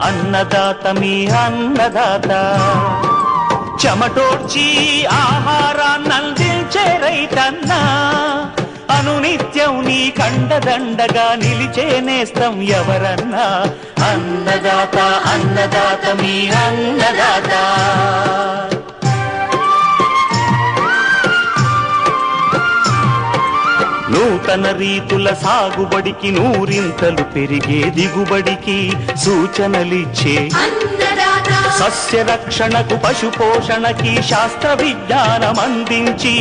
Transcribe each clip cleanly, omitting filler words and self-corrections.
అన్నదాత మీ అన్నదాత చెమటోడ్చి ఆహారాన్నందించే రైతన్నా అనునిత్యం నీ కండదండగా నిలిచే నేస్తం ఎవరన్నా అన్నదాత అన్నదాత మీ అన్నదాత నూతన రీతుల సాగుబడికి నూరింతలు పెరిగే దిగుబడికి సూచనలిచ్చే సస్య రక్షణకు పశు పోషణకి శాస్త్ర విజ్ఞానం అందించి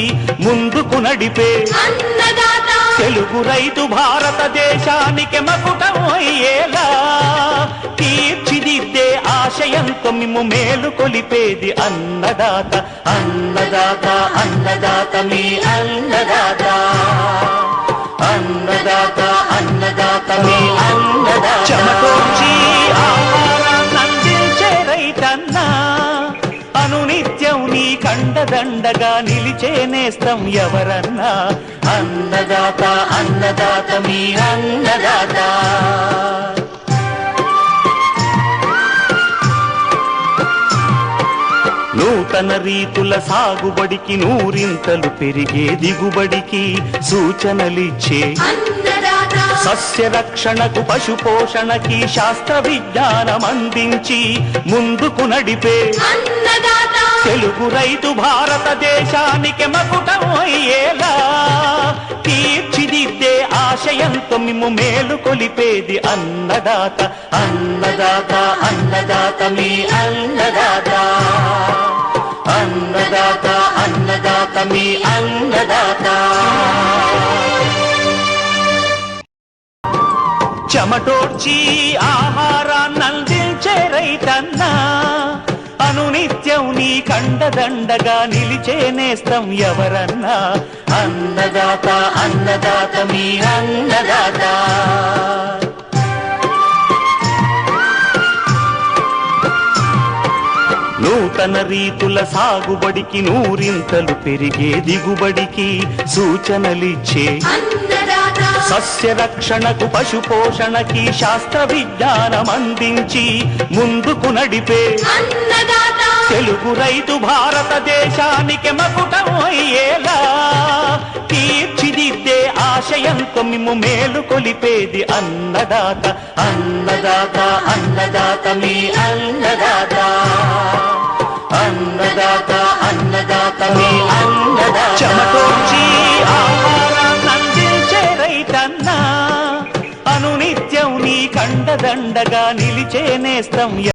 ముందుకు నడిపే తెలుగు రైతు భారతదేశానికి మకుటం అయ్యేలా తీర్చిదిద్దే ఆశయంతో మిమ్ము మేలు కొలిపేది అన్నదాత అన్నదాత అన్నదాత మీ అన్నదాత అన్నదాత అన్నదాత మీ అన్నదాత చెమటోడ్చి ఆహారాన్నందించే రైతన్నా అనునిత్యం నీ కండదండగా నిలిచే నేస్తం ఎవరన్నా అన్నదాత అన్నదాత మీ అన్నదాత నూతన రీతుల సాగుబడికి నూరింతలు పెరిగే దిగుబడికి సూచనలిచ్చే సస్య రక్షణకు పశు పోషణకి శాస్త్ర విజ్ఞానం అందించి ముందుకు నడిపే తెలుగు రైతు భారతదేశానికి మకుటం అయ్యేలా తీర్చిదిద్దే ఆశయంతో మిమ్ము మేలు కొలిపేది అన్నదాత అన్నదాత అన్నదాత మీ అన్నదాత అన్నదాత అన్నదాత మీ అన్నదాత చెమటోడ్చి ఆహారాన్నందించే రైతన్నా అనునిత్యం నీ కండదండగా నిలిచే నేస్తం ఎవరన్నా అన్నదాత అన్నదాత మీ అన్నదాత నూతన రీతుల సాగుబడికి నూరింతలు పెరిగే దిగుబడికి సూచనలిచ్చే సస్య రక్షణకు పశు పోషణకి శాస్త్ర విజ్ఞానం అందించి ముందుకు నడిపే తెలుగు రైతు భారతదేశానికి మకుటం అయ్యేలా తీర్చిదిద్దే ఆశయంతో మిమ్ము మేలు కొలిపేది అన్నదాత అన్నదాత అన్నదాత మీ అన్నదాత అన్నదాత అన్నదాత మీ అన్నదాత చెమటోడ్చి ఆహారాన్నందించే రైతన్నా అనునిత్యం నీ కండదండగా నిలిచే నేస్తం